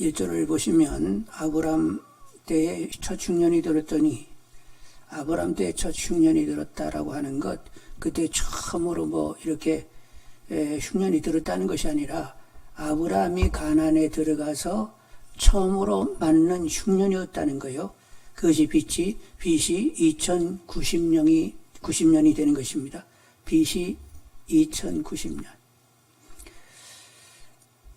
1절을 보시면 아브람 때에 첫 흉년이 들었더니 아브람 때에 첫 흉년이 들었다라고 하는 것, 그때 처음으로 이렇게 흉년이 들었다는 것이 아니라 아브라함이 가나안에 들어가서 처음으로 맞는 흉년이었다는 거예요. 그것이 빛이 2090년이 되는 것입니다. 빛이 2090년.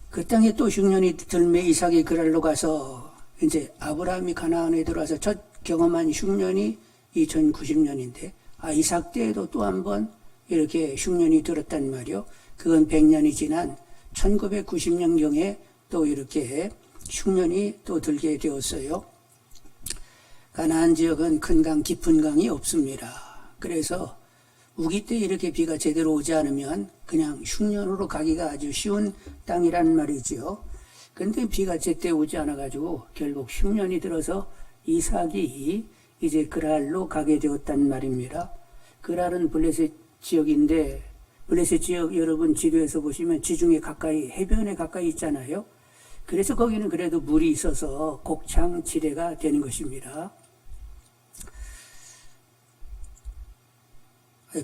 그 땅에 또 흉년이 들매 이삭이 그랄로 가서 이제 아브라함이 가나안에 들어와서 첫 경험한 흉년이 2090년인데 이삭 때에도 또 한 번 이렇게 흉년이 들었단 말이요. 그건 100년이 지난 1990년경에 또 이렇게 흉년이 또 들게 되었어요. 가나안 지역은 큰 강, 깊은 강이 없습니다. 그래서 우기 때 이렇게 비가 제대로 오지 않으면 그냥 흉년으로 가기가 아주 쉬운 땅이란 말이지요. 근데 비가 제때 오지 않아가지고 결국 흉년이 들어서 이삭이 이제 그랄로 가게 되었단 말입니다. 그랄은 블레셋 지역인데 블레셋 지역 여러분 지도에서 보시면 지중해 가까이 해변에 가까이 있잖아요. 그래서 거기는 그래도 물이 있어서 곡창 지대가 되는 것입니다.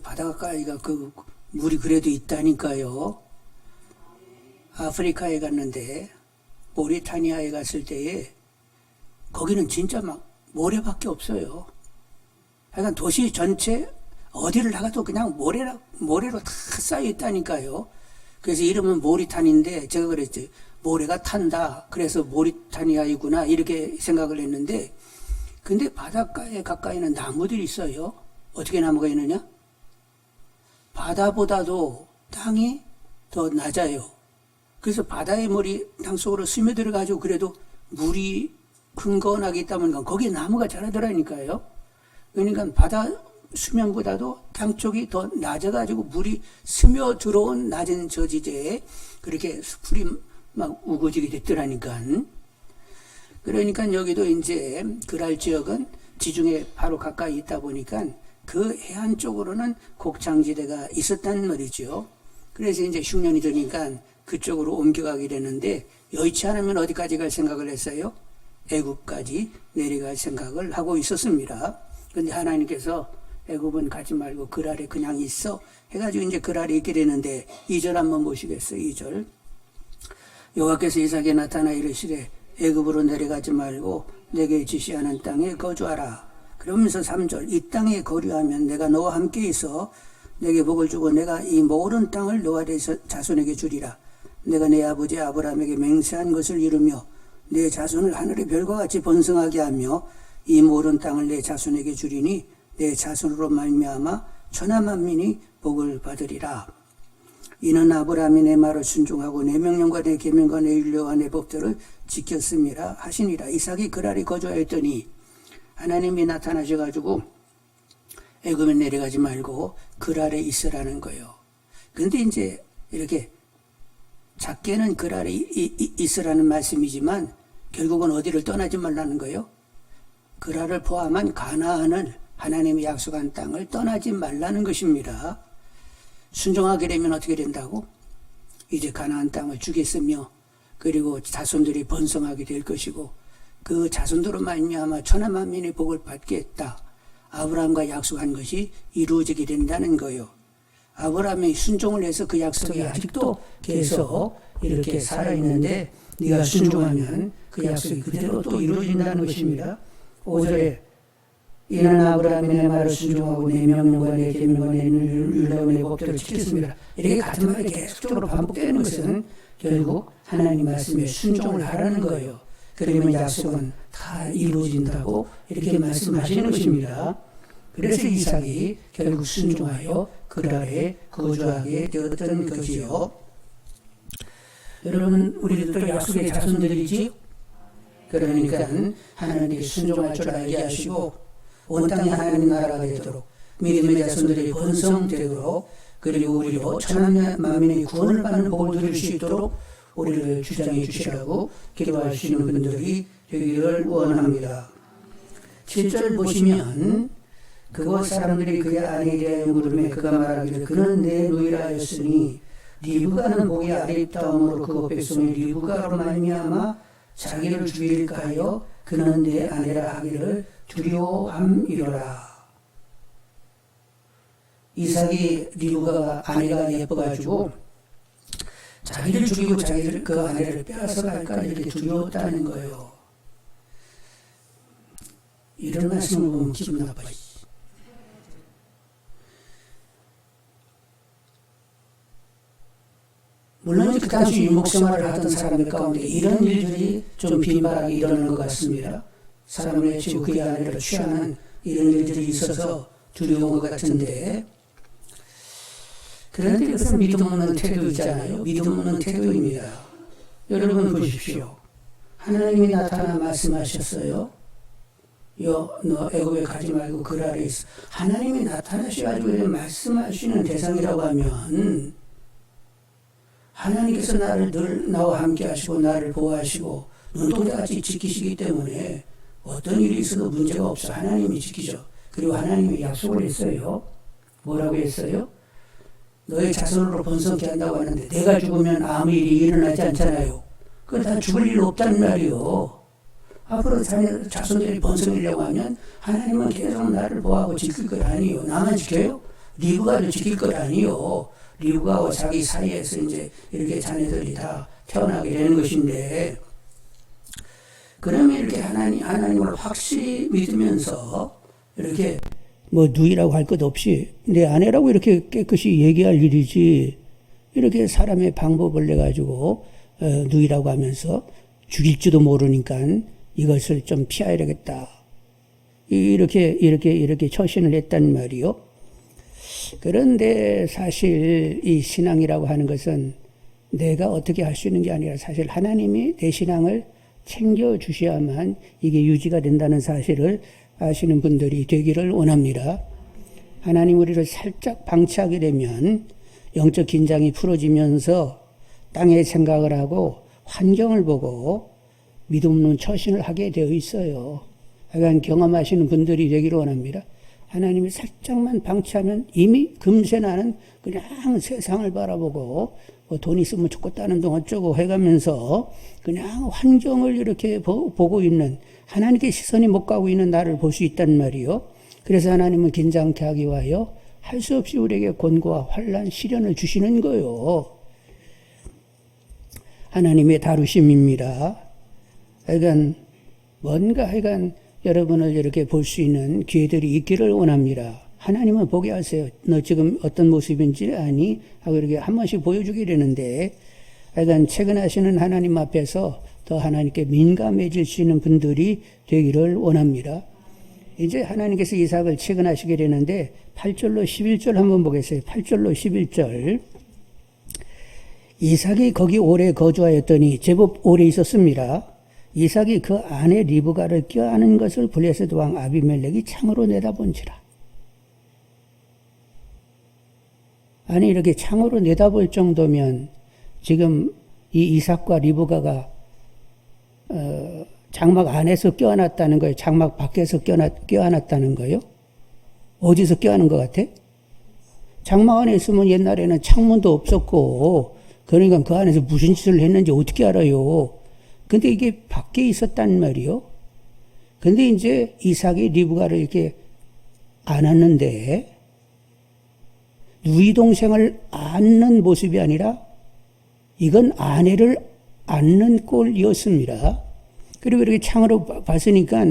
바다 가까이가 그 물이 그래도 있다니까요. 아프리카에 갔는데 모리타니아에 갔을 때에 거기는 진짜 막 모래밖에 없어요. 하여간 도시 전체 어디를 나가도 그냥 모래로 다 쌓여 있다니까요. 그래서 이름은 모리탄인데 제가 그랬지. 모래가 탄다. 그래서 모리타니아이구나 이렇게 생각을 했는데 근데 바닷가에 가까이는 나무들이 있어요. 어떻게 나무가 있느냐? 바다보다도 땅이 더 낮아요. 그래서 바다의 물이 땅속으로 스며들어가지고 그래도 물이 흥건하게 있다면 거기에 나무가 자라더라니까요. 그러니까 바다 수면보다도 땅 쪽이 더 낮아가지고 물이 스며들어온 낮은 저지대에 그렇게 풀이 막 우거지게 됐더라니까. 그러니까 여기도 이제 그랄 지역은 지중해 바로 가까이 있다 보니까 그 해안 쪽으로는 곡창지대가 있었단 말이죠. 그래서 이제 흉년이 되니까 그쪽으로 옮겨가게 되는데 여의치 않으면 어디까지 갈 생각을 했어요? 애굽까지 내려갈 생각을 하고 있었습니다. 그런데 하나님께서 애굽은 가지 말고 그랄에 그냥 있어 해가지고 이제 그랄에 있게 되는데 2절 한번 보시겠어요? 2절. 여호와께서 이삭에 나타나 이르시되 애굽으로 내려가지 말고 내게 지시하는 땅에 거주하라. 그러면서 3절. 이 땅에 거류하면 내가 너와 함께 있어 내게 복을 주고 내가 이 모든 땅을 너와 내 자손에게 주리라. 내가 내 아버지 아브라함에게 맹세한 것을 이루며 내 자손을 하늘의 별과 같이 번성하게 하며 이 모든 땅을 내 자손에게 주리니 내 자손으로 말미암아 천하 만민이 복을 받으리라. 이는 아브라함이 내 말을 순종하고 내 명령과 내 계명과 내 율례와 내 법들을 지켰음이라 하시니라. 이삭이 그랄에 거주하였더니 하나님이 나타나셔가지고 애굽에 내려가지 말고 그랄에 있으라는 거예요. 근데 이제 이렇게 작게는 그랄에 있으라는 말씀이지만 결국은 어디를 떠나지 말라는 거예요. 그랄을 포함한 가나안을 하나님이 약속한 땅을 떠나지 말라는 것입니다. 순종하게 되면 어떻게 된다고? 이제 가나안 땅을 주겠으며 그리고 자손들이 번성하게 될 것이고 그 자손들로 말미암아 천하 만민의 복을 받겠다. 아브라함과 약속한 것이 이루어지게 된다는 거예요. 아브라함이 순종을 해서 그 약속이 아직도 계속 이렇게 살아있는데 네가 순종하면 그 약속이 그대로 또 이루어진다는 것입니다. 5절에 이는 아브라함이 내 말을 순종하고 내 명령과 내 계명과 내 율례와 내 법들을 지켰습니다. 이렇게 같은 말이 계속적으로 반복되는 것은 결국 하나님 말씀에 순종을 하라는 거예요. 그러면 약속은 다 이루어진다고 이렇게 말씀하시는 것입니다. 그래서 이삭이 결국 순종하여 그랄에 거주하게 되었던 것이요. 여러분 우리들도 약속의 자손들이지. 그러니까 하나님께 순종할 줄 알게 하시고 온 땅에 하나님 나라가 되도록 믿음의 자손들이 번성되도록 그리고 우리로 천하 만민의 구원을 받는 복을 누릴 수 있도록 우리를 주장해 주시라고 기도하시는 분들이 되기를 원합니다. 7절 보시면 그곳 사람들이 그의 아내에 대하여 물으며 그가 말하기를 그는 내 누이라 하였으니 리브가는 복이 아름다움으로 그곳 백성의 리브가로 말미암아 자기를 죽일까 하여 그는 내 아내라 하기를 두려워함이로라. 이삭이 리브가 아내가 예뻐가지고 자기를 죽이고 자기를 그 아내를 빼앗아 갈까 이렇게 두려웠다는 거예요. 이런 말씀을 보면 기분 나빠요. 물론 그 당시 유목생활을 하던 사람들 가운데 이런 일들이 좀 빈발하게 일어나는 것 같습니다. 사람을 해치고 그의 아내를 취하는 이런 일들이 있어서 두려운 것 같은데, 그런데 이것은 믿음 없는 태도이잖아요. 믿음 없는 태도입니다. 여러분 보십시오. 하나님이 나타나 말씀하셨어요. 너 애굽에 가지 말고 그 아래 있어. 하나님이 나타나셔가지고 말씀하시는 대상이라고 하면 하나님께서 나를 늘 나와 함께 하시고 나를 보호하시고 눈동자같이 지키시기 때문에 어떤 일이 있어도 문제가 없어. 하나님이 지키죠. 그리고 하나님이 약속을 했어요. 뭐라고 했어요? 너의 자손으로 번성케 한다고 하는데 내가 죽으면 아무 일이 일어나지 않잖아요. 그건 다 죽을 일 없단 말이요. 앞으로 자손들이 번성하려고 하면 하나님은 계속 나를 보호하고 지킬 것 아니요. 나만 지켜요? 리브가도 지킬 것 아니요. 리브가와 자기 사이에서 이제 이렇게 자녀들이 다 태어나게 되는 것인데, 그러면 이렇게 하나님을 확실히 믿으면서 이렇게 뭐 누이라고 할 것 없이 내 아내라고 이렇게 깨끗이 얘기할 일이지, 이렇게 사람의 방법을 내 가지고 누이라고 하면서 죽일지도 모르니까 이것을 좀 피해야 되겠다. 이렇게 처신을 했단 말이요. 그런데 사실 이 신앙이라고 하는 것은 내가 어떻게 할 수 있는 게 아니라 사실 하나님이 내 신앙을 챙겨주셔야만 이게 유지가 된다는 사실을 아시는 분들이 되기를 원합니다. 하나님 우리를 살짝 방치하게 되면 영적 긴장이 풀어지면서 땅의 생각을 하고 환경을 보고 믿음 없는 처신을 하게 되어 있어요. 약간 경험하시는 분들이 되기를 원합니다. 하나님이 살짝만 방치하면 이미 금세 나는 그냥 세상을 바라보고 뭐 돈 있으면 좋겠다는 동 어쩌고 해가면서 그냥 환경을 이렇게 보고 있는, 하나님께 시선이 못 가고 있는 나를 볼 수 있단 말이요. 그래서 하나님은 긴장케 하기 위하여 할 수 없이 우리에게 곤고와 환난 시련을 주시는 거요. 하나님의 다루심입니다. 하여간 뭔가 여러분을 이렇게 볼 수 있는 기회들이 있기를 원합니다. 하나님은 보게 하세요. 너 지금 어떤 모습인지 아니? 하고 이렇게 한 번씩 보여주게 되는데, 하여간 체근하시는 하나님 앞에서 더 하나님께 민감해질 수 있는 분들이 되기를 원합니다. 이제 하나님께서 이삭을 체근하시게 되는데 8절로 11절 한번 보겠어요. 8절로 11절. 이삭이 거기 오래 거주하였더니 제법 오래 있었습니다. 이삭이 그 아내 리브가를 껴안은 것을 블레셋 왕 아비멜렉이 창으로 내다본지라. 아니 이렇게 창으로 내다볼 정도면 지금 이 이삭과 리브가가 장막 안에서 껴안았다는 거예요? 장막 밖에서 껴안았다는 거예요? 어디서 껴안은 것 같아? 장막 안에 있으면 옛날에는 창문도 없었고, 그러니까 그 안에서 무슨 짓을 했는지 어떻게 알아요? 근데 이게 밖에 있었단 말이요. 근데 이제 이삭이 리브가를 이렇게 안았는데, 누이 동생을 안는 모습이 아니라 이건 아내를 안는 꼴이었습니다. 그리고 이렇게 창으로 봤으니까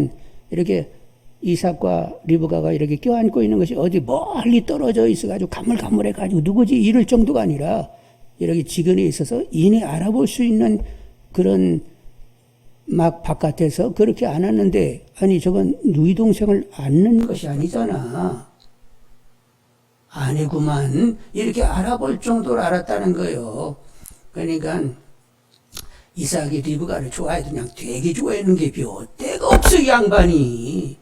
이렇게 이삭과 리브가가 이렇게 껴안고 있는 것이 어디 멀리 떨어져 있어가지고 가물가물해가지고 누구지 이럴 정도가 아니라 이렇게 지근에 있어서 이내 알아볼 수 있는 그런 막 바깥에서 그렇게 안았는데, 아니 저건 누이 동생을 안는 것이 아니잖아. 아니구만. 이렇게 알아볼 정도로 알았다는 거예요. 그러니까 이삭이 리브가를 좋아해도 그냥 되게 좋아하는 게 몇 없어 이 양반이.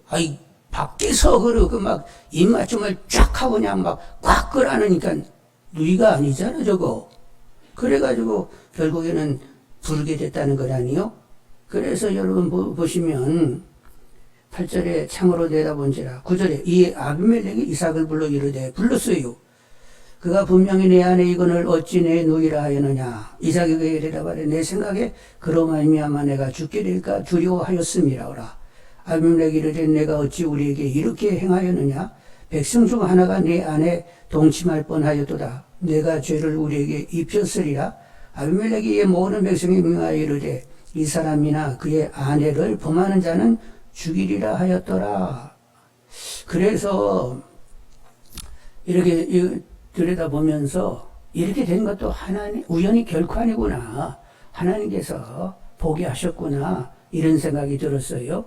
아이 밖에서 그러고 막 입맞춤을 쫙 하고 그냥 막 꽉 끌어안으니까 누이가 아니잖아 저거. 그래가지고 결국에는 부르게 됐다는 것 아니요? 그래서 여러분 보시면 8절에 창으로 내다본지라, 9절에 이 아비멜렉이 이삭을 불러 이르되, 불렀어요. 그가 분명히 내 안에 이건을 어찌 내 누이라 하였느냐. 이삭이 그에게 대답하되 내 생각에 그로 말미암아 내가 죽게 될까 두려워하였음이라오라. 아비멜렉이 이르되 내가 어찌 우리에게 이렇게 행하였느냐. 백성 중 하나가 내 안에 동침할 뻔하였도다. 내가 죄를 우리에게 입혔으리라. 아비멜렉이 이에 모든 백성이 명하여 이르되 이 사람이나 그의 아내를 범하는 자는 죽이리라 하였더라. 그래서 이렇게 들여다보면서 이렇게 된 것도 하나님 우연히 결코 아니구나. 하나님께서 보게 하셨구나. 이런 생각이 들었어요.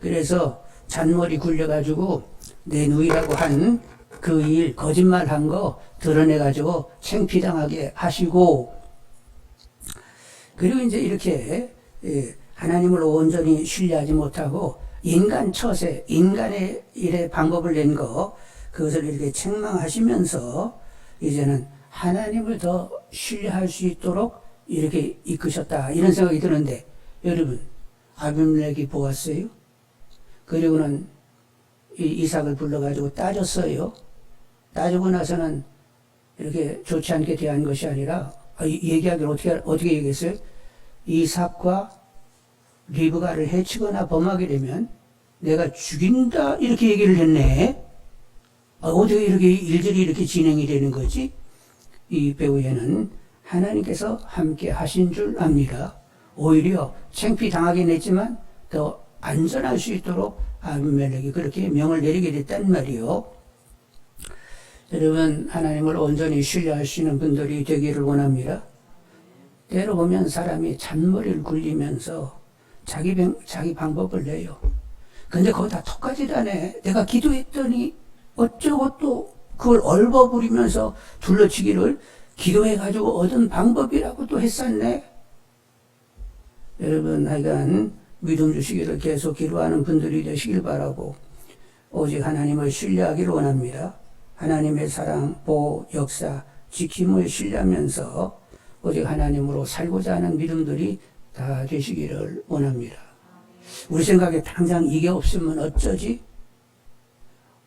그래서 잔머리 굴려가지고 내 누이라고 한 그 일, 거짓말한 거 드러내가지고 창피당하게 하시고, 그리고 이제 이렇게 하나님을 온전히 신뢰하지 못하고 인간 처세, 인간의 일의 방법을 낸 거, 그것을 이렇게 책망하시면서 이제는 하나님을 더 신뢰할 수 있도록 이렇게 이끄셨다. 이런 생각이 드는데, 여러분, 아비멜렉이 보았어요. 그리고는 이삭을 불러가지고 따졌어요. 따지고 나서는 이렇게 좋지 않게 대한 것이 아니라, 얘기하기를 어떻게 얘기했어요? 이삭과 리브가를 해치거나 범하게 되면 내가 죽인다. 이렇게 얘기를 했네. 어떻게 이렇게 일들이 이렇게 진행이 되는 거지? 이 배우에는 하나님께서 함께 하신 줄 압니다. 오히려 창피 당하긴 했지만 더 안전할 수 있도록 아비멜렉이 그렇게 명을 내리게 됐단 말이요. 여러분, 하나님을 온전히 신뢰할 수 있는 분들이 되기를 원합니다. 때로 보면 사람이 잔머리를 굴리면서 자기 방법을 내요. 근데 그거 다 턱까지다네. 내가 기도했더니 어쩌고 또 그걸 얼버무리면서 둘러치기를 기도해가지고 얻은 방법이라고 또 했었네. 여러분, 하여간 믿음 주시기를 계속 기도하는 분들이 되시길 바라고, 오직 하나님을 신뢰하기를 원합니다. 하나님의 사랑, 보호, 역사, 지킴을 신뢰하면서 오직 하나님으로 살고자 하는 믿음들이 다 되시기를 원합니다. 우리 생각에 당장 이게 없으면 어쩌지?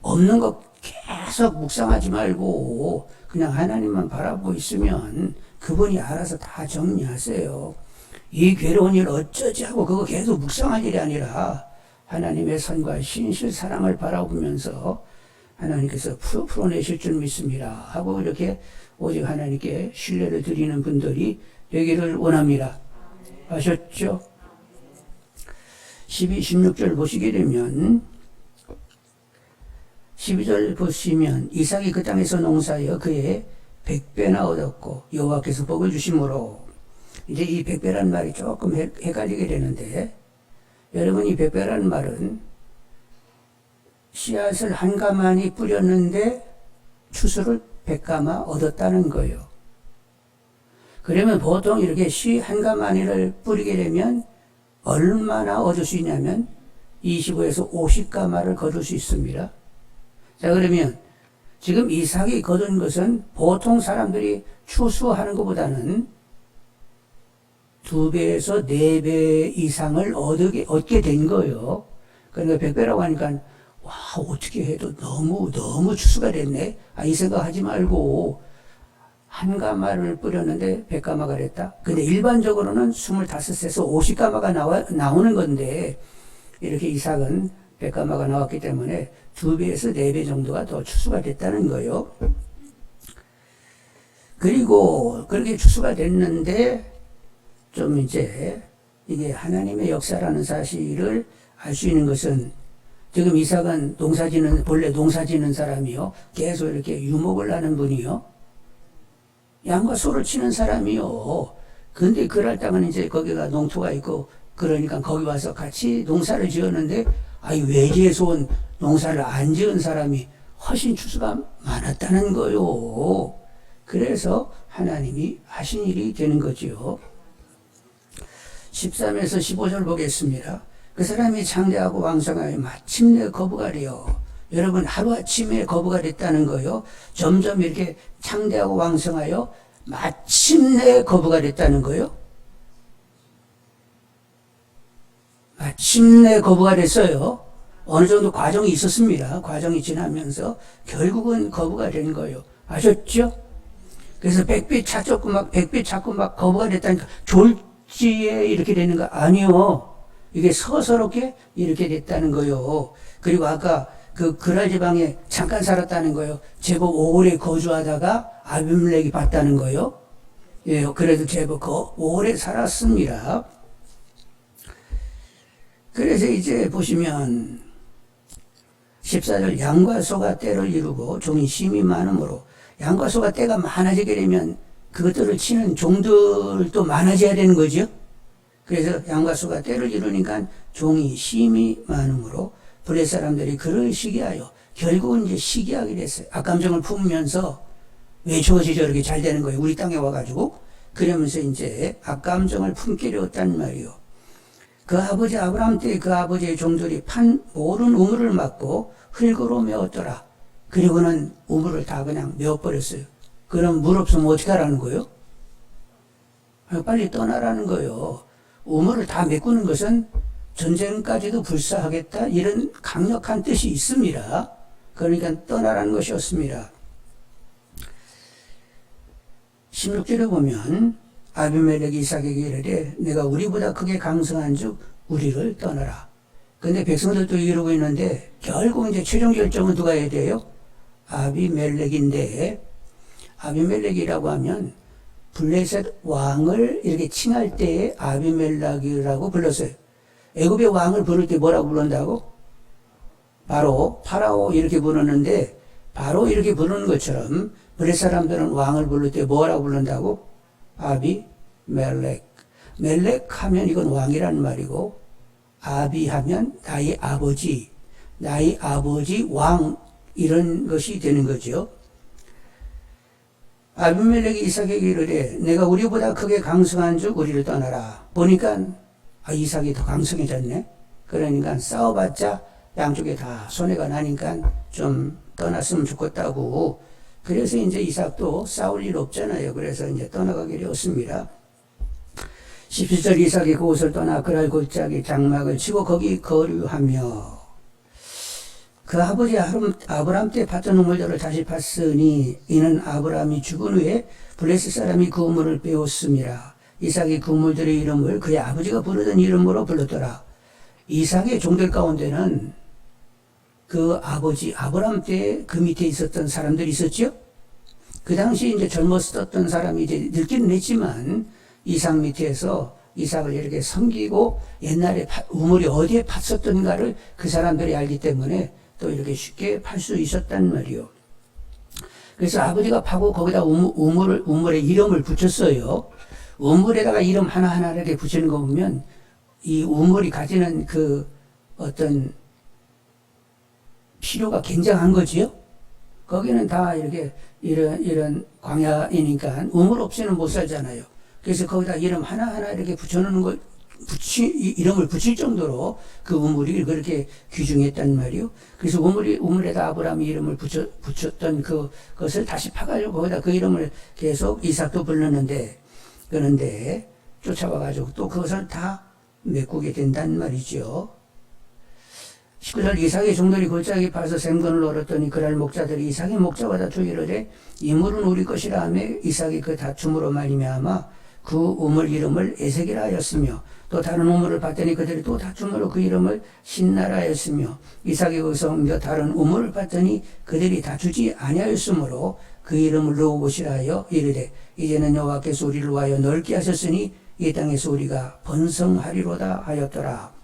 없는 것 계속 묵상하지 말고 그냥 하나님만 바라보고 있으면 그분이 알아서 다 정리하세요. 이 괴로운 일 어쩌지 하고 그거 계속 묵상할 일이 아니라 하나님의 선과 신실 사랑을 바라보면서 하나님께서 풀어내실 줄 믿습니다 하고 이렇게 오직 하나님께 신뢰를 드리는 분들이 되기를 원합니다. 아셨죠? 12, 16절 보시게 되면, 12절 보시면 이삭이 그 땅에서 농사하여 그의 100배나 얻었고 여호와께서 복을 주심으로, 이제 이 100배라는 말이 조금 헷갈리게 되는데, 여러분, 이 100배라는 말은 씨앗을 한 가마니 뿌렸는데 추수를 100가마 얻었다는 거예요. 그러면 보통 이렇게 씨 한 가마니를 뿌리게 되면 얼마나 얻을 수 있냐면 25에서 50가마를 거둘 수 있습니다. 자, 그러면 지금 이삭이 거둔 것은 보통 사람들이 추수하는 것보다는 2배에서 4배 이상을 얻게 된 거예요. 그러니까 100배라고 하니까 와, 어떻게 해도 너무 추수가 됐네. 이 생각하지 말고 한 가마를 뿌렸는데 100가마가 됐다. 근데 일반적으로는 25에서 50가마가 나오는 건데, 이렇게 이삭은 100가마가 나왔기 때문에 2배에서 4배 정도가 더 추수가 됐다는 거예요. 그리고 그렇게 추수가 됐는데 좀 이제 이게 하나님의 역사라는 사실을 알 수 있는 것은, 지금 이삭은 본래 농사 지는 사람이요. 계속 이렇게 유목을 하는 분이요. 양과 소를 치는 사람이요. 근데 그럴 땅은 이제 거기가 농토가 있고, 그러니까 거기 와서 같이 농사를 지었는데, 외지에서 온 농사를 안 지은 사람이 훨씬 추수가 많았다는 거요. 그래서 하나님이 하신 일이 되는 거지요. 13에서 15절 보겠습니다. 그 사람이 창대하고 왕성하여 마침내 거부가 되어, 여러분, 하루아침에 거부가 됐다는 거요. 점점 이렇게 창대하고 왕성하여 마침내 거부가 됐다는 거요. 마침내 거부가 됐어요. 어느 정도 과정이 있었습니다. 과정이 지나면서 결국은 거부가 된 거예요. 아셨죠? 그래서 백배 찾고 막 거부가 됐다니까 졸지에 이렇게 되는 거 아니요. 이게 서서롭게 이렇게 됐다는 거요. 그리고 아까 그 그랄 지방에 잠깐 살았다는 거요. 제법 오래 거주하다가 아비멜렉이 봤다는 거요. 예, 그래도 제법 오래 살았습니다. 그래서 이제 보시면 14절 양과 소가 때를 이루고 종이 심이 많으므로 양과 소가 때가 많아지게 되면 그것들을 치는 종들도 많아져야 되는 거죠. 그래서 양과 소가 때를 이루니까 종이 심이 많으므로 블레 사람들이 그를 시기하여 결국은 이제 시기하게 됐어요. 악감정을 품으면서 왜 저것이 저렇게 잘 되는 거예요. 우리 땅에 와가지고 그러면서 이제 악감정을 품게 되었단 말이요. 그 아버지 아브라함 때 그 아버지의 종들이 판 모든 우물을 막고 흙으로 메웠더라. 그리고는 우물을 다 그냥 메워버렸어요. 그럼 물 없으면 어떻게 하라는 거예요? 빨리 떠나라는 거예요. 우물을 다 메꾸는 것은 전쟁까지도 불사하겠다 이런 강력한 뜻이 있습니다. 그러니까 떠나라는 것이었습니다. 16절에 보면 아비멜렉이 이삭에게 이르되 내가 우리보다 크게 강성한 즉 우리를 떠나라. 근데 백성들도 이러고 있는데 결국 이제 최종 결정은 누가 해야 돼요? 아비멜렉인데 아비멜렉이라고 하면 블레셋 왕을 이렇게 칭할 때에 아비멜렉이라고 불렀어요. 애굽의 왕을 부를 때 뭐라고 부른다고? 바로 파라오 이렇게 부르는데 바로 이렇게 부르는 것처럼 블레셋 사람들은 왕을 부를 때 뭐라고 부른다고? 아비멜렉. 멜렉 하면 이건 왕이라는 말이고 아비 하면 나의 아버지 왕 이런 것이 되는 거죠. 아비멜렉이 이삭에게 이르되 내가 우리보다 크게 강성한 즉 우리를 떠나라. 보니까 이삭이 더 강성해졌네. 그러니까 싸워봤자 양쪽에 다 손해가 나니까 좀 떠났으면 좋겠다고. 그래서 이제 이삭도 싸울 일 없잖아요. 그래서 이제 떠나가게 되었습니다. 17절 이삭이 그곳을 떠나 그랄 골짜기 장막을 치고 거기 거류하며 그 아버지 아브람 때 팠던 우물들을 다시 팠으니 이는 아브람이 죽은 후에 블레셋 사람이 그 우물을 빼었습니다. 이삭이 그 우물들의 이름을 그의 아버지가 부르던 이름으로 불렀더라. 이삭의 종들 가운데는 그 아버지 아브람 때 그 밑에 있었던 사람들이 있었죠. 그 당시 이제 젊었었던 사람이 이제 늙기는 했지만 이삭 밑에서 이삭을 이렇게 섬기고 옛날에 우물이 어디에 팠었던가를 그 사람들이 알기 때문에 또 이렇게 쉽게 팔 수 있었단 말이요. 그래서 아버지가 파고 거기다 우물에 이름을 붙였어요. 우물에다가 이름 하나하나 이렇게 붙이는 거 보면 이 우물이 가지는 그 어떤 필요가 굉장한 거지요. 거기는 다 이렇게 이런 광야이니까 우물 없이는 못 살잖아요. 그래서 거기다 이름 하나하나 이렇게 붙여놓는 걸 이름을 붙일 정도로 그 우물이 그렇게 귀중했단 말이요. 그래서 우물에다 아브라함이 이름을 붙였던 그것을 다시 파가지고 거기다 그 이름을 계속 이삭도 불렀는데 그런데 쫓아와가지고 또 그것을 다 메꾸게 된단 말이죠. 19절 이삭의 종들이 골짜기 파서 생선을 얻었더니 그날 목자들이 이삭의 목자마다 주이르되 이 물은 우리 것이라 하며 이삭이 그 다툼으로 말미암아 그 우물 이름을 에색이라 하였으며 또 다른 우물을 봤더니 그들이 또 다툼으로 그 이름을 신나라 하였으며 이삭이 거기서 옮겨 다른 우물을 봤더니 그들이 다투지 아니하였으므로 그 이름을 르호봇이라 하여 이르되 이제는 여호와께서 우리를 위하여 넓게 하셨으니 이 땅에서 우리가 번성하리로다 하였더라.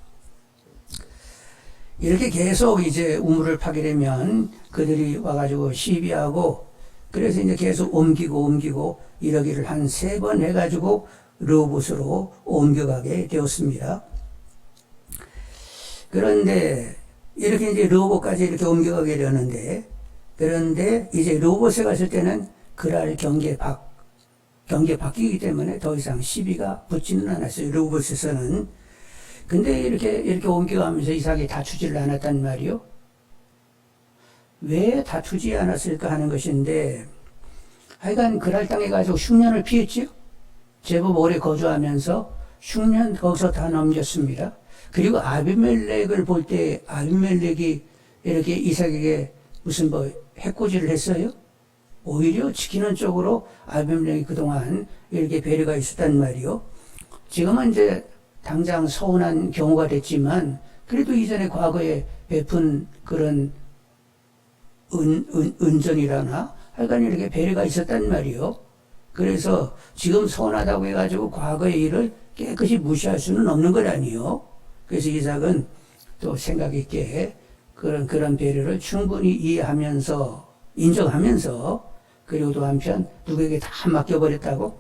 이렇게 계속 이제 우물을 파게 되면 그들이 와가지고 시비하고 그래서 이제 계속 옮기고 이러기를 한 3번 해가지고 르호봇으로 옮겨가게 되었습니다. 그런데 이렇게 이제 르호봇까지 이렇게 옮겨가게 되었는데 그런데 이제 르호봇에 갔을 때는 그랄 경계 바뀌기 때문에 더 이상 시비가 붙지는 않았어요. 르호봇에서는. 근데 이렇게 옮겨가면서 이삭이 다투지를 않았단 말이요. 왜 다투지 않았을까 하는 것인데 하여간 그랄 땅에 가지고 흉년을 피했지요. 제법 오래 거주하면서 흉년 거기서 다 넘겼습니다. 그리고 아비멜렉을 볼 때 아비멜렉이 이렇게 이삭에게 무슨 해코지를 했어요? 오히려 지키는 쪽으로 아비멜렉이 그동안 이렇게 배려가 있었단 말이요. 지금은 이제 당장 서운한 경우가 됐지만 그래도 이전에 과거에 베푼 그런 은전이라나 하여간 이렇게 배려가 있었단 말이요. 그래서 지금 서운하다고 해가지고 과거의 일을 깨끗이 무시할 수는 없는 것 아니요. 그래서 이삭은 또 생각 있게 그런 배려를 충분히 이해하면서 인정하면서 그리고 또 한편 누구에게 다 맡겨버렸다고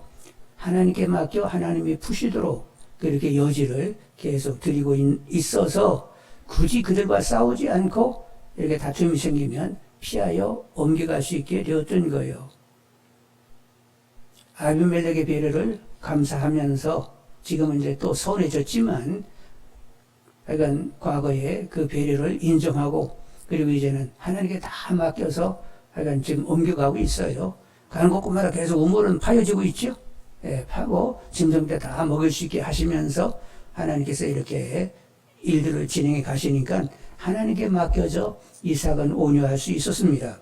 하나님께 맡겨 하나님이 푸시도록 그렇게 여지를 계속 드리고 있어서 굳이 그들과 싸우지 않고 이렇게 다툼이 생기면 피하여 옮겨갈 수 있게 되었던 거예요. 아비멜렉의 배려를 감사하면서 지금은 이제 또 서운해졌지만 하여간 과거에 그 배려를 인정하고 그리고 이제는 하나님께 다 맡겨서 하여간 지금 옮겨가고 있어요. 가는 곳마다 계속 우물은 파여지고 있죠. 예, 파고 짐승 때 다 먹을 수 있게 하시면서 하나님께서 이렇게 일들을 진행해 가시니까 하나님께 맡겨져 이삭은 온유할 수 있었습니다.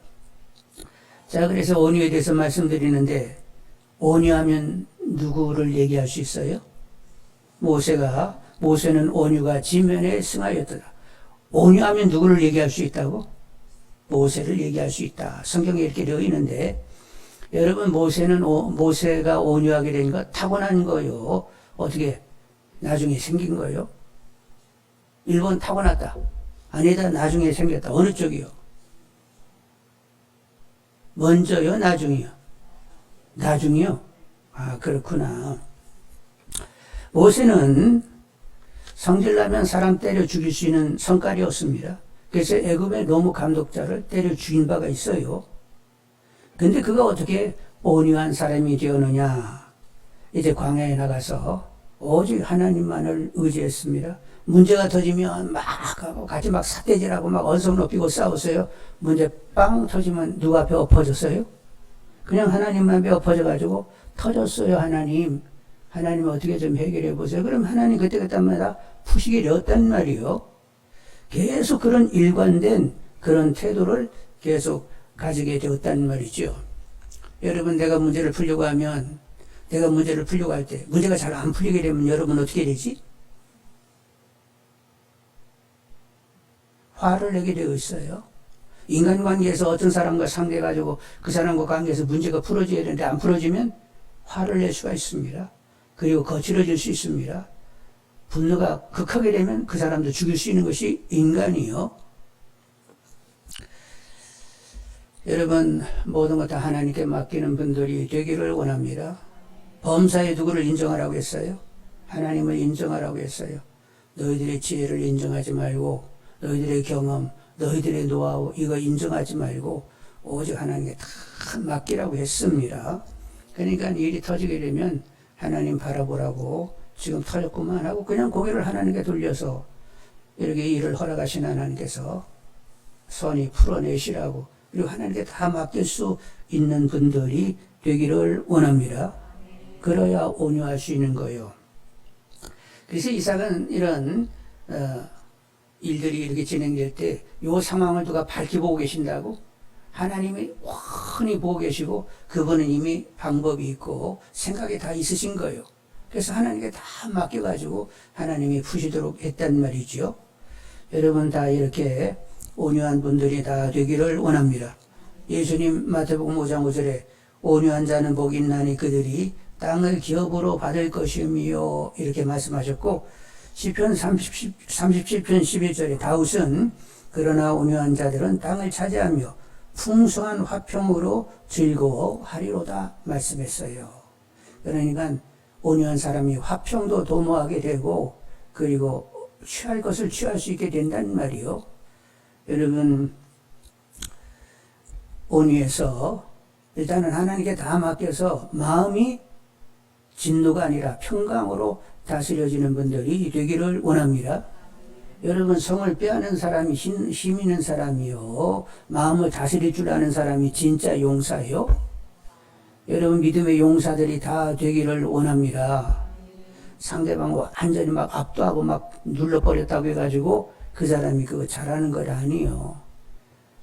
자, 그래서 온유에 대해서 말씀드리는데 온유하면 누구를 얘기할 수 있어요? 모세는 온유가 지면에 승하였더라. 온유하면 누구를 얘기할 수 있다고? 모세를 얘기할 수 있다. 성경에 이렇게 되어 있는데 여러분 모세가 온유하게 된 거 타고난 거요. 어떻게 나중에 생긴 거요? 1번 타고났다. 아니다. 나중에 생겼다. 어느 쪽이요? 먼저요? 나중이요? 나중이요? 아, 그렇구나. 모세는 성질나면 사람 때려 죽일 수 있는 성깔이었습니다. 그래서 애굽의 노무 감독자를 때려 죽인 바가 있어요. 근데 그가 어떻게 온유한 사람이 되었느냐? 이제 광야에 나가서 오직 하나님만을 의지했습니다. 문제가 터지면 막 같이 막 삿대질하고 막 언성 높이고 싸웠어요. 문제 빵 터지면 누가 앞에 엎어졌어요? 그냥 하나님만 앞에 엎어져가지고 터졌어요. 하나님 어떻게 좀 해결해 보세요. 그럼 하나님 그때마다 푸시게 되었단 말이요. 계속 그런 일관된 그런 태도를 계속 가지게 되었단 말이죠. 여러분 내가 문제를 풀려고 할 때 문제가 잘 안 풀리게 되면 여러분 어떻게 되지? 화를 내게 되어 있어요. 인간관계에서 어떤 사람과 상대해가지고 그 사람과 관계에서 문제가 풀어져야 되는데 안 풀어지면 화를 낼 수가 있습니다. 그리고 거칠어질 수 있습니다. 분노가 극하게 되면 그 사람도 죽일 수 있는 것이 인간이요. 여러분 모든 것 다 하나님께 맡기는 분들이 되기를 원합니다. 범사에 누구를 인정하라고 했어요? 하나님을 인정하라고 했어요. 너희들의 지혜를 인정하지 말고 너희들의 경험, 너희들의 노하우 이거 인정하지 말고 오직 하나님께 다 맡기라고 했습니다. 그러니까 일이 터지게 되면 하나님 바라보라고 지금 터졌구만 하고 그냥 고개를 하나님께 돌려서 이렇게 일을 허락하신 하나님께서 선히 풀어내시라고 그리고 하나님께 다 맡길 수 있는 분들이 되기를 원합니다. 그래야 온유할 수 있는 거예요. 그래서 이삭은 이런 일들이 이렇게 진행될 때 이 상황을 누가 밝히 보고 계신다고? 하나님이 훤히 보고 계시고 그분은 이미 방법이 있고 생각이 다 있으신 거예요. 그래서 하나님께 다 맡겨가지고 하나님이 푸시도록 했단 말이죠. 여러분 다 이렇게 온유한 분들이 다 되기를 원합니다. 예수님 마태복음 5장 5절에 온유한 자는 복이 있나니 그들이 땅을 기업으로 받을 것이며 이렇게 말씀하셨고 시편 37편 11절에 다윗은 그러나 온유한 자들은 땅을 차지하며 풍성한 화평으로 즐거워하리로다 말씀했어요. 그러니까 온유한 사람이 화평도 도모하게 되고 그리고 취할 것을 취할 수 있게 된다는 말이요. 여러분 온유해서 일단은 하나님께 다 맡겨서 마음이 진노가 아니라 평강으로 다스려지는 분들이 되기를 원합니다. 여러분 성을 빼앗는 사람이 힘 있는 사람이요. 마음을 다스릴 줄 아는 사람이 진짜 용사요. 여러분 믿음의 용사들이 다 되기를 원합니다. 상대방을 완전히 막 압도하고 막 눌러버렸다고 해가지고 그 사람이 그거 잘하는 건 아니에요.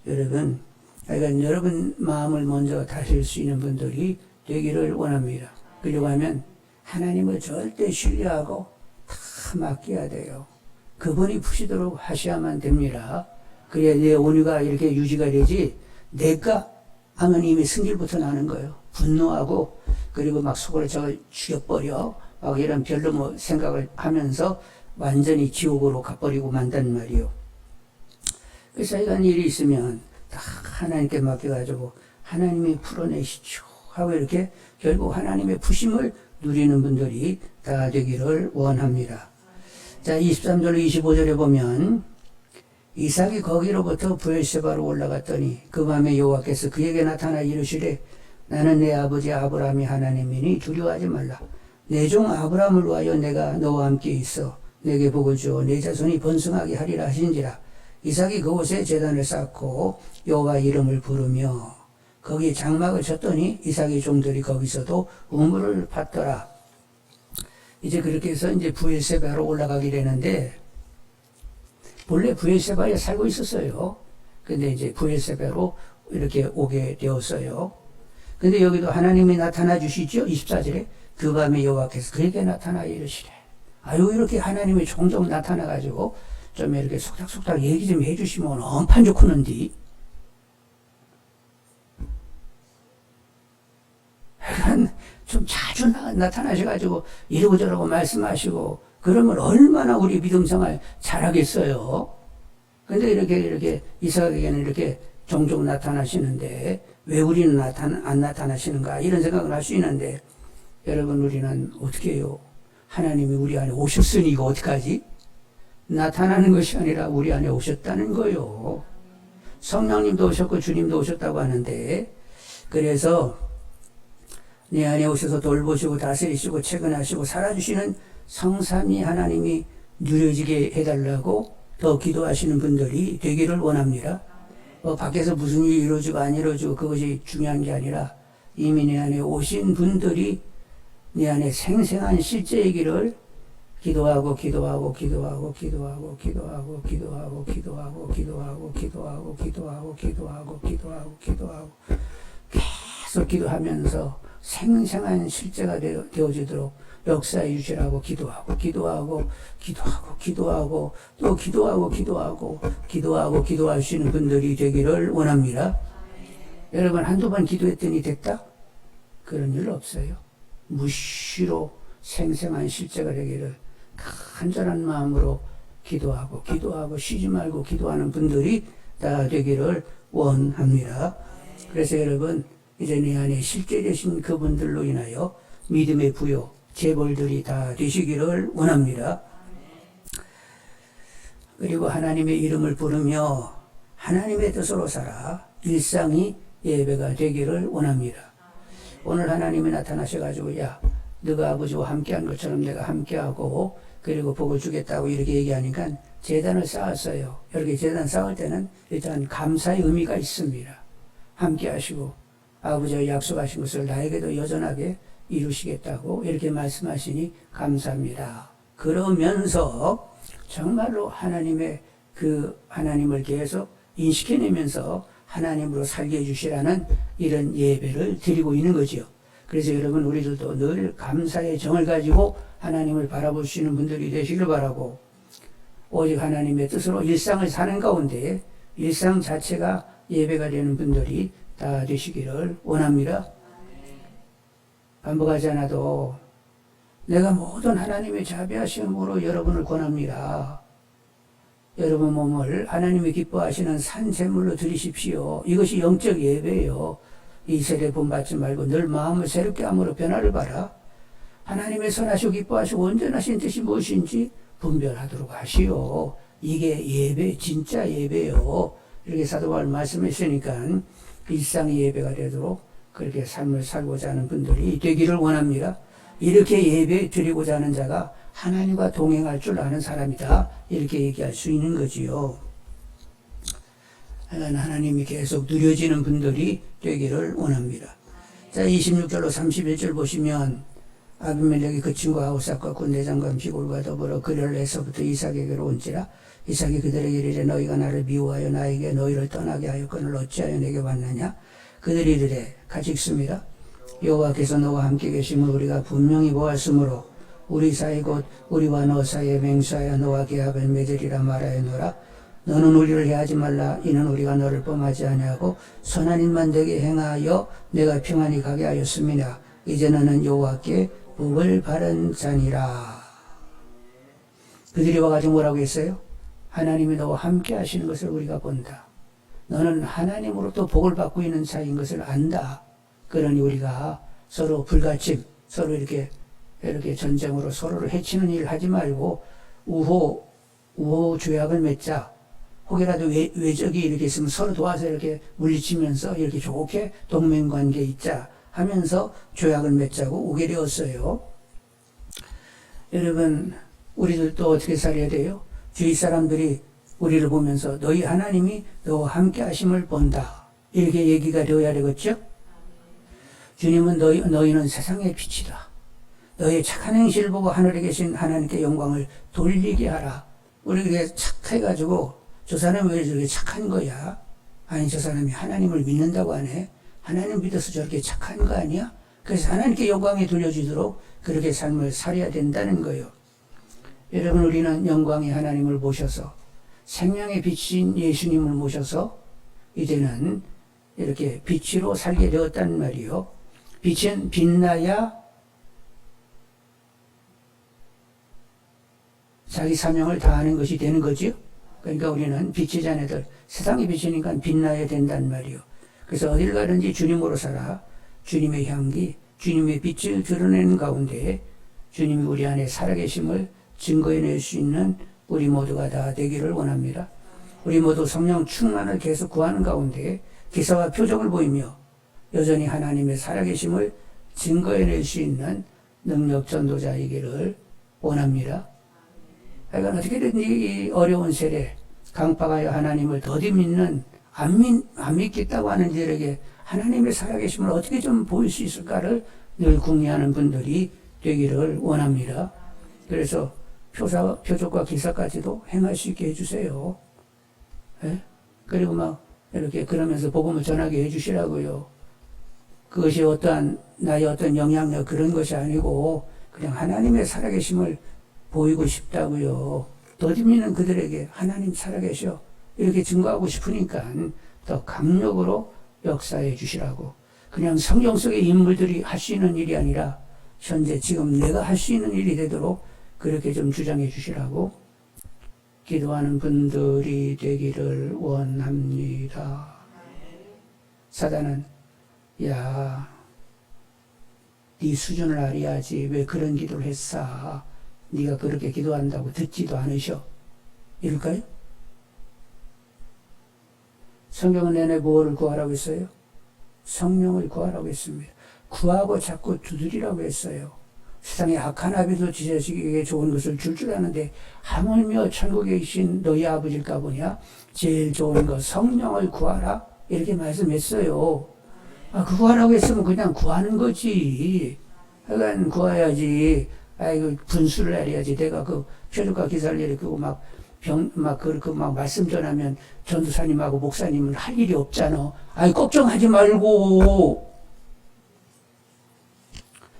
여러분 그러니까 여러분 마음을 먼저 다스릴 수 있는 분들이 되기를 원합니다. 그리고 하면 하나님을 절대 신뢰하고 다 맡겨야 돼요. 그분이 푸시도록 하셔야만 됩니다. 그래야 내 온유가 이렇게 유지가 되지, 내가 하면 이미 승질부터 나는 거예요. 분노하고, 그리고 막 속을 저걸 죽여버려. 막 이런 별로 뭐 생각을 하면서 완전히 지옥으로 가버리고 만단 말이요. 그래서 이런 일이 있으면 다 하나님께 맡겨가지고 하나님이 풀어내시죠 하고 이렇게 결국 하나님의 푸심을 누리는 분들이 다 되기를 원합니다. 자, 23절 25절에 보면 이삭이 거기로부터 브엘세바로 올라갔더니 그 밤에 여호와께서 그에게 나타나 이르시되 나는 내 아버지 아브라함이 하나님이니 두려워하지 말라. 내 종 아브라함을 위하여 내가 너와 함께 있어 내게 복을 주어 내 자손이 번성하게 하리라 하신지라. 이삭이 그곳에 제단을 쌓고 여호와 이름을 부르며 거기 장막을 쳤더니 이삭의 종들이 거기서도 우물을 팠더라. 이제 그렇게 해서 이제 브엘세바로 올라가게 되는데, 본래 브엘세바에 살고 있었어요. 근데 이제 브엘세바로 이렇게 오게 되었어요. 근데 여기도 하나님이 나타나 주시죠. 24절에 그 밤에 여호와께서 그에게 나타나 이르시되. 아유, 이렇게 하나님이 종종 나타나가지고 좀 이렇게 속닥속닥 얘기 좀 해주시면 엄판 좋구는디. 좀 자주 나타나셔가지고 이러고 저러고 말씀하시고 그러면 얼마나 우리 믿음생활 잘하겠어요. 근데 이렇게 이삭에게는 이렇게 종종 나타나시는데 왜 우리는 안 나타나시는가 이런 생각을 할 수 있는데, 여러분 우리는 어떻게 해요? 하나님이 우리 안에 오셨으니 이거 어떡하지? 나타나는 것이 아니라 우리 안에 오셨다는 거요. 성령님도 오셨고 주님도 오셨다고 하는데, 그래서 내 안에 오셔서 돌보시고 다스리시고 채근하시고 살아주시는 성삼위 하나님이 누려지게 해달라고 더 기도하시는 분들이 되기를 원합니다. 밖에서 무슨 일이 이루어지고 안 이루어지고 그것이 중요한 게 아니라 이미 내 안에 오신 분들이 내 안에 생생한 실제이기를 기도하고 기도하고 기도하고 기도하고 기도하고 기도하고 기도하고 기도하고 기도하고 기도하고 기도하고 기도하고 기도하고 계속 기도하면서 생생한 실제가 되어지도록 역사해 주시라고 기도하고 기도하고 기도하고 기도하고 또 기도하고 기도하고 기도하고 기도하시는 분들이 되기를 원합니다. 여러분 한두 번 기도했더니 됐다? 그런 일 없어요. 무시로 생생한 실제가 되기를 간절한 마음으로 기도하고 기도하고 쉬지 말고 기도하는 분들이 다 되기를 원합니다. 그래서 여러분 이제 내 안에 실제 되신 그분들로 인하여 믿음의 부요, 재벌들이 다 되시기를 원합니다. 그리고 하나님의 이름을 부르며 하나님의 뜻으로 살아 일상이 예배가 되기를 원합니다. 오늘 하나님이 나타나셔가지고 야, 너가 아버지와 함께한 것처럼 내가 함께하고 그리고 복을 주겠다고 이렇게 얘기하니까 제단을 쌓았어요. 이렇게 제단 쌓을 때는 일단 감사의 의미가 있습니다. 함께하시고 아버지가 약속하신 것을 나에게도 여전하게 이루시겠다고 이렇게 말씀하시니 감사합니다. 그러면서 정말로 하나님의 그 하나님을 계속 인식해내면서 하나님으로 살게 해주시라는 이런 예배를 드리고 있는 거죠. 그래서 여러분 우리들도 늘 감사의 정을 가지고 하나님을 바라볼 수 있는 분들이 되시길 바라고, 오직 하나님의 뜻으로 일상을 사는 가운데 일상 자체가 예배가 되는 분들이 다 되시기를 원합니다. 반복하지 않아도 내가 모든 하나님의 자비하심으로 여러분을 권합니다. 여러분 몸을 하나님이 기뻐하시는 산 제물로 드리십시오. 이것이 영적 예배예요. 이 세대 본받지 말고 늘 마음을 새롭게 함으로 변화를 봐라. 하나님의 선하시고 기뻐하시고 온전하신 뜻이 무엇인지 분별하도록 하시오. 이게 예배, 진짜 예배요. 이렇게 사도 바울 말씀했으니까 일상의 예배가 되도록 그렇게 삶을 살고자 하는 분들이 되기를 원합니다. 이렇게 예배 드리고자 하는 자가 하나님과 동행할 줄 아는 사람이다. 이렇게 얘기할 수 있는 거지요. 하나님이 계속 누려지는 분들이 되기를 원합니다. 자, 26절로 31절 보시면 아비멜렉이 그 친구 아우삭과 군대장관 비골과 더불어 그ler에서부터 이삭에게로 온지라. 이삭이 그들에게 이르되 너희가 나를 미워하여 나에게 너희를 떠나게 하였거늘 어찌하여 내게 왔느냐. 그들이 이르되 같이 읽습니다. 여호와께서 너와 함께 계심을 우리가 분명히 보았으므로 우리 사이 곧 우리와 너 사이에 맹세하여 너와 계약을 맺으리라 말하였노라. 너는 우리를 해하지 말라. 이는 우리가 너를 범하지 아니하고 선한 일만 되게 행하여 내가 평안히 가게 하였음이나 이제 너는 여호와께 복을 바른 자니라. 그들이 와가지고 뭐라고 했어요? 하나님이 너와 함께 하시는 것을 우리가 본다. 너는 하나님으로부터 복을 받고 있는 자인 것을 안다. 그러니 우리가 서로 불가침, 서로 이렇게 전쟁으로 서로를 해치는 일을 하지 말고 우호 조약을 맺자. 혹이라도 외적이 이렇게 있으면 서로 도와서 이렇게 물리치면서 이렇게 좋게 동맹관계 있자 하면서 조약을 맺자고 오게되었어요. 여러분, 우리들도 어떻게 살아야 돼요? 주위 사람들이 우리를 보면서 너희 하나님이 너와 함께 하심을 본다. 이렇게 얘기가 되어야 되겠죠? 주님은 너희는 세상의 빛이다. 너희의 착한 행실을 보고 하늘에 계신 하나님께 영광을 돌리게 하라. 우리가 착해가지고 저 사람이 왜 저렇게 착한 거야? 아니, 저 사람이 하나님을 믿는다고 하네. 하나님 믿어서 저렇게 착한 거 아니야? 그래서 하나님께 영광이 돌려지도록 그렇게 삶을 살아야 된다는 거예요. 여러분, 우리는 영광의 하나님을 모셔서 생명의 빛인 예수님을 모셔서 이제는 이렇게 빛으로 살게 되었단 말이요. 빛은 빛나야 자기 사명을 다하는 것이 되는 거죠. 그러니까 우리는 빛의 자녀들, 세상의 빛이니까 빛나야 된단 말이요. 그래서 어딜 가든지 주님으로 살아 주님의 향기, 주님의 빛을 드러내는 가운데 주님이 우리 안에 살아계심을 증거해낼 수 있는 우리 모두가 다 되기를 원합니다. 우리 모두 성령 충만을 계속 구하는 가운데 기사와 표적을 보이며 여전히 하나님의 살아계심을 증거해낼 수 있는 능력 전도자이기를 원합니다. 하여간 어떻게든지 이 어려운 세례, 강박하여 하나님을 더디 믿는 안 믿겠다고 하는 이들에게 하나님의 살아계심을 어떻게 좀 보일 수 있을까를 늘 궁리하는 분들이 되기를 원합니다. 그래서 표적과 기사까지도 행할 수 있게 해주세요. 예? 그리고 막 이렇게 그러면서 복음을 전하게 해주시라고요. 그것이 나의 어떤 영향력 그런 것이 아니고 그냥 하나님의 살아계심을 보이고 싶다고요. 더디 믿는 그들에게 하나님 살아계셔 이렇게 증거하고 싶으니까 더 강력으로 역사해 주시라고. 그냥 성경 속의 인물들이 할 수 있는 일이 아니라 현재 지금 내가 할 수 있는 일이 되도록 그렇게 좀 주장해 주시라고 기도하는 분들이 되기를 원합니다. 사단은 야, 네 수준을 알아야지 왜 그런 기도를 했어? 네가 그렇게 기도한다고 듣지도 않으셔. 이럴까요? 성경은 내내 뭐를 구하라고 했어요? 성령을 구하라고 했습니다. 구하고 자꾸 두드리라고 했어요. 세상에 악한 아비도 지 자식에게 좋은 것을 줄 아는데 하물며 천국에 계신 너희 아버지일까 보냐? 제일 좋은 거 성령을 구하라 이렇게 말씀했어요. 그 구하라고 했으면 그냥 구하는 거지. 하여간 구해야지. 아이고 분수를 내려야지. 내가 그 표적과 기사를 일으키고 막 말씀 전하면 전도사님하고 목사님은 할 일이 없잖아. 아이 걱정하지 말고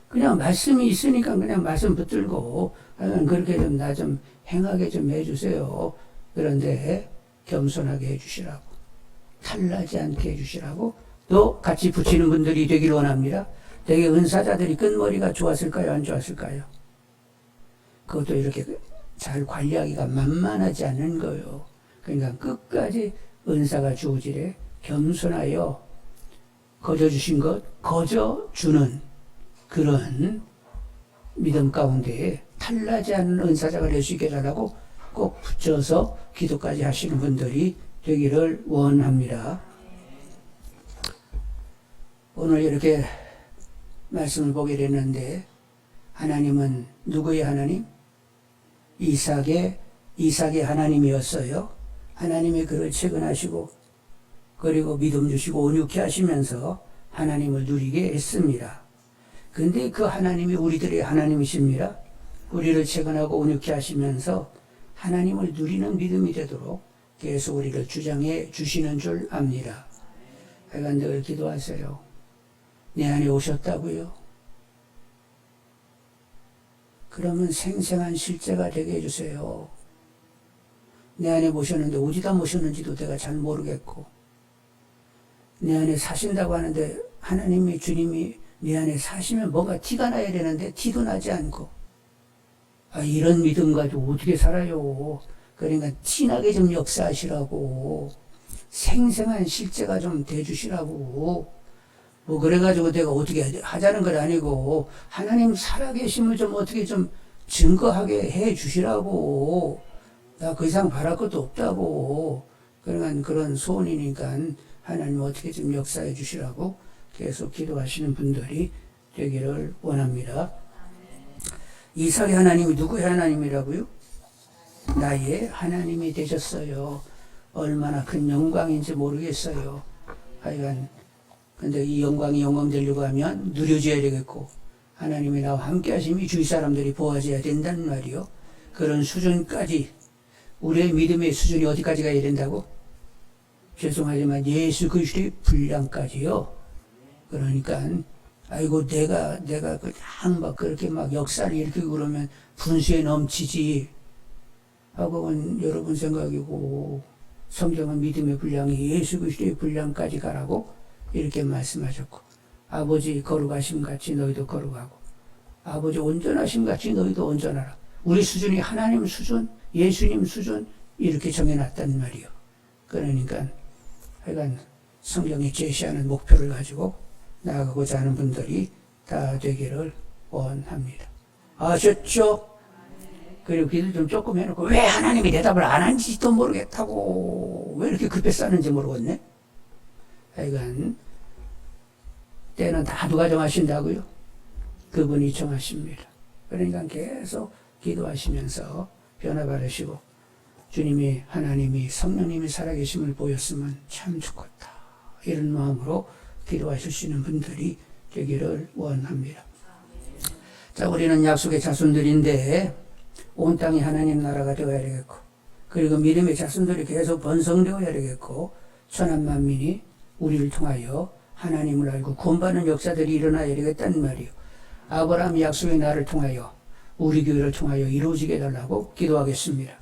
그냥 말씀이 있으니까 그냥 말씀 붙들고 그렇게 좀 나 좀 행하게 좀 해주세요. 그런데 겸손하게 해주시라고, 탈나지 않게 해주시라고 또 같이 붙이는 분들이 되길 원합니다. 되게 은사자들이 끝머리가 좋았을까요? 안 좋았을까요? 그것도 이렇게 잘 관리하기가 만만하지 않은 거예요. 그러니까 끝까지 은사가 주어지래 겸손하여 거저주신 것 거저주는 그런 믿음 가운데 탈나지 않는 은사자가 될 수 있게 해달라고 꼭 붙여서 기도까지 하시는 분들이 되기를 원합니다. 오늘 이렇게 말씀을 보게 됐는데 하나님은 누구의 하나님? 이삭의 하나님이었어요. 하나님의 그를 채근하시고 그리고 믿음 주시고 온유케 하시면서 하나님을 누리게 했습니다. 근데 그 하나님이 우리들의 하나님이십니다. 우리를 채권하고 온유케 하시면서 하나님을 누리는 믿음이 되도록 계속 우리를 주장해 주시는 줄 압니다. 하여간 늘 기도하세요. 내 안에 오셨다고요? 그러면 생생한 실제가 되게 해주세요. 내 안에 모셨는데 어디다 모셨는지도 내가 잘 모르겠고, 내 안에 사신다고 하는데 하나님이, 주님이 내 안에 사시면 뭔가 티가 나야 되는데 티도 나지 않고, 이런 믿음 가지고 어떻게 살아요? 그러니까 티나게 좀 역사하시라고, 생생한 실제가 좀 돼주시라고. 뭐 그래가지고 내가 어떻게 하자는 건 아니고, 하나님 살아계심을 좀 어떻게 좀 증거하게 해 주시라고. 나 그 이상 바랄 것도 없다고. 그러니까 그런 소원이니까 하나님 어떻게 좀 역사해 주시라고 계속 기도하시는 분들이 되기를 원합니다. 이삭의 하나님이 누구의 하나님이라고요? 나의 하나님이 되셨어요. 얼마나 큰 영광인지 모르겠어요. 하여간 근데 이 영광이 영광되려고 하면 누려져야 되겠고, 하나님이 나와 함께 하심이 주위 사람들이 보아져야 된다는 말이요. 그런 수준까지, 우리의 믿음의 수준이 어디까지 가야 된다고? 죄송하지만 예수 그리스도의 분량까지요. 그러니까 아이고 내가 그냥 막 그렇게 막 역사를 일으키고 그러면 분수에 넘치지 하고는 여러분 생각이고, 성경은 믿음의 분량이 예수 그리스도의 분량까지 가라고 이렇게 말씀하셨고, 아버지 거룩하심 같이 너희도 거룩하고, 아버지 온전하심 같이 너희도 온전하라. 우리 수준이 하나님 수준, 예수님 수준 이렇게 정해놨단 말이요. 그러니까 하여간 성경이 제시하는 목표를 가지고 나아가고자 하는 분들이 다 되기를 원합니다. 아셨죠? 그리고 기도 좀 조금 해놓고 왜 하나님이 대답을 안 한지도 모르겠다고, 왜 이렇게 급해서 하는지 모르겠네. 하여간 때는 다 누가 정하신다고요? 그분이 정하십니다. 그러니까 계속 기도하시면서 변화받으시고, 주님이, 하나님이, 성령님이 살아계심을 보였으면 참 좋겠다, 이런 마음으로 기도하실 수 있는 분들이 되기를 원합니다. 자, 우리는 약속의 자손들인데 온 땅이 하나님 나라가 되어야 되겠고, 그리고 믿음의 자손들이 계속 번성되어야 되겠고, 천한 만민이 우리를 통하여 하나님을 알고 구원받는 역사들이 일어나야 되겠다는 말이요. 아브라함 약속의 날을 통하여 우리 교회를 통하여 이루어지게 해달라고 기도하겠습니다.